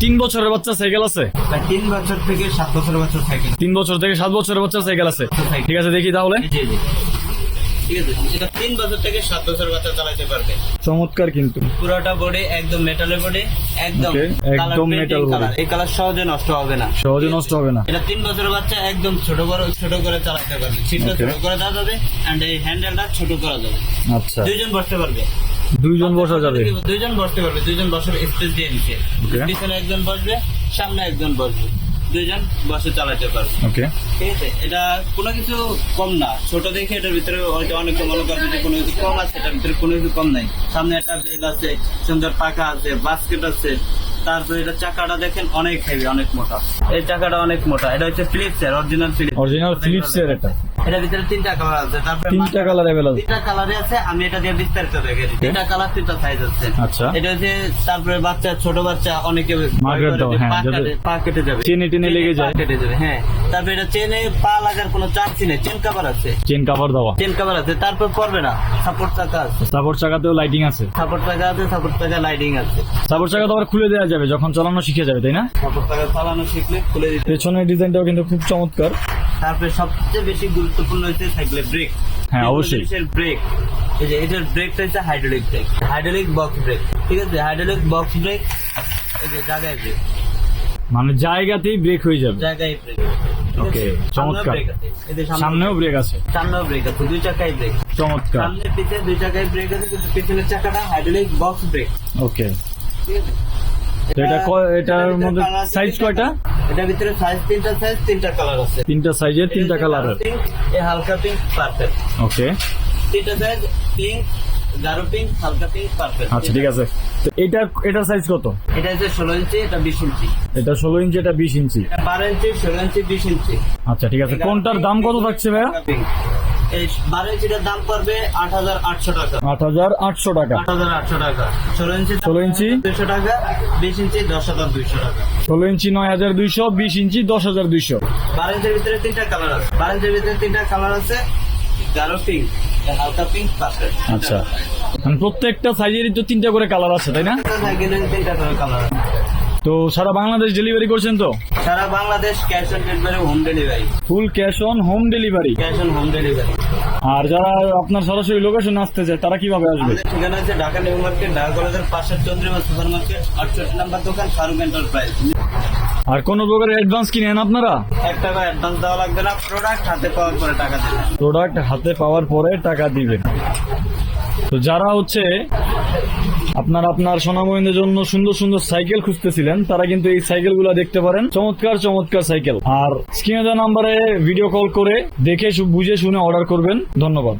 3 বছরের বাচ্চা সাইকেল আছে? 3 বছর থেকে 7 বছরের বাচ্চা সাইকেল। 3 বছর থেকে 7 বছরের বাচ্চা সাইকেল আছে। ঠিক আছে, দেখি তাহলে। জি জি, ঠিক আছে। এটা 3 বছর থেকে 7 বছর বাচ্চা চালাতে পারবে। চমৎকার কিন্তু পুরোটা বডি একদম মেটালের বডি, একদম Okay, একদম metal body। এই কালার সহজে নষ্ট হবে না। সহজে নষ্ট হবে না। এটা 3 বছরের বাচ্চা একদম ছোট করে চালাতে পারবে। সিটটা Okay। ছোট করে দেওয়া যাবে এন্ড এই হ্যান্ডেলটা ছোট করা যাবে। আচ্ছা, দুইজন বসতে পারবে। দুইজন বসা যাবে। দুইজন বসতে পারবে, দুইজন বসার স্পেস দিয়ে দিচ্ছে। Okay। পিছনে একজন বসবে, সামনে একজন বসবে, দুইজন বসে চালাতে পারবে। ওকে, ঠিক আছে। এটা কোনো কিছু কম না, ছোট দেখে এটার ভিতরে হয়তো অনেকে মনে করবে যে কোনো কিছু কম আছে, এটার ভিতরে কোনো কিছু কম নাই। সামনে একটা বেল আছে, সুন্দর পাকা আছে, বাস্কেট আছে। তারপরে এটা চাকাটা দেখেন অনেক হেভি, অনেক মোটা। এই চাকাটা অনেক মোটা। এটা হচ্ছে ফিলিপস এর অরিজিনাল ফিলিপস এর এটা। এটার ভিতরে 3টা কালার আছে। তারপরে 3টা কালার अवेलेबल। 3টা কালারে আছে। আমি এটা দিয়ে বিস্তারিত দেখে দিই। 3টা কালার 3টা সাইজ আছে। আচ্ছা, এটা হচ্ছে তারপরে বাচ্চা, ছোট বাচ্চা অনেকে মার্কেট দাও, হ্যাঁ, পা কেটে যাবে, চেনে লেগে যায়, কেটে যাবে। হ্যাঁ, তারপরে এটা চেনে পা লাগার কোনো চান্সই নেই। চেন কভার আছে, চেন কভার দেওয়া, চেন কভার আছে। তারপর পড়বে না। সাপোর্ট চাকা আছে, সাপোর্ট চাকাতেও লাইটিং আছে। সাপোর্ট চাকা আছে, সাপোর্ট চাকা লাইটিং আছে। সাপোর্ট চাকা তো আবার খুলে দেওয়া যাবে যখন চালানো শিখে যাবে, তাই না? সাপোর্ট চাকা চালানো শিখলে খুলে দিতে। পেছনের ডিজাইনটাও কিন্তু খুব চমৎকার। তারপরে সবচেয়ে বেশি গুরুত্বপূর্ণ হচ্ছে সাইকেলের ব্রেক। হ্যাঁ, অবশ্যই। ব্রেক, এই যে এটার ব্রেকটা হচ্ছে hydraulic brake, hydraulic box brake. ঠিক আছে, হাইড্রোলিক বক্স ব্রেক। এই যে জায়গায় ব্রেক, মানে জায়গাতেই ব্রেক হয়ে যাবে। জায়গায় ব্রেক। ওকে, চমৎকার। সামনেও ব্রেক আছে, সামনেও ব্রেক আছে, দুই চাকায় ব্রেক। চমৎকার। সামনে পিছনে দুই চাকায় ব্রেক আছে, কিন্তু পিছনের চাকাটা হাইড্রোলিক বক্স ব্রেক। ওকে, ঠিক আছে। তো এটার মধ্যে সাইজ কয়টা? এটার ভিতরে সাইজ 3টা সাইজ, 3টা কালার আছে। 3টা সাইজের 3টা কালারের। এই হালকা পিঙ্ক, পার্পল। ওকে, 3টা সাইজ, পিঙ্ক, গাঢ় পিঙ্ক, হালকা পিঙ্ক, পার্পল। আচ্ছা, ঠিক আছে। তো এটার সাইজ কত? এটা হচ্ছে 16 ইঞ্চি, এটা 20 ইঞ্চি। এটা 16 ইঞ্চি, এটা 20 ইঞ্চি। এটা 12 ইঞ্চি, 16 ইঞ্চি, 20 ইঞ্চি। আচ্ছা, ঠিক আছে। কোনটার দাম কত থাকছে ভাইয়া? এই 12 ইঞ্চিটার দাম পড়বে 8,800 টাকা। 8,800 টাকা। 8,800 টাকা। 16 ইঞ্চি 200 টাকা, 20 ইঞ্চি 10,200 টাকা। 16 ইঞ্চি 9,200, 20 ইঞ্চি 10,200। 12 ইঞ্চির ভিতরে 3টা কালার আছে। 12 ইঞ্চির ভিতরে 3টা কালার আছে, গাঢ় পিঙ্ক, হালকা পিঙ্ক, পার্পল। আচ্ছা, মানে প্রত্যেকটা সাইজেরই তো 3টা করে কালার আছে, তাই না? সাইকেলের 3টা করে কালার আছে। তো সারা বাংলাদেশ ডেলিভারি করছেন তো? সারা Bangladesh cash on delivery, home delivery. Full cash on home delivery. Cash on home delivery. আর যারা আপনার সরাসরি লোকেশন আসতে চায় তারা কিভাবে আসবে? আমাদের ঠিকানা আছে ঢাকা নিউ মার্কেট, ঢাকা কলেজের পাশে চন্দ্রিমা সুপার মার্কেট, 68 নম্বর দোকান, ফারুক এন্টারপ্রাইজ। আর কোন প্রকারের অ্যাডভান্স কি নেন আপনারা? 1 টাকা অ্যাডভান্স দেওয়া লাগবে না, প্রোডাক্ট হাতে পাওয়ার পরে টাকা দেবেন। প্রোডাক্ট হাতে পাওয়ার পরে টাকা দিবেন। তো যারা হচ্ছে আপনার সোনামহিনের জন্য সুন্দর সুন্দর সাইকেল খুঁজতেছিলেন তারা কিন্তু এই সাইকেলগুলো দেখতে পারেন। চমৎকার চমৎকার সাইকেল। আর স্ক্রিনে দেওয়া নাম্বারে ভিডিও কল করে দেখে বুঝে শুনে অর্ডার করবেন। ধন্যবাদ।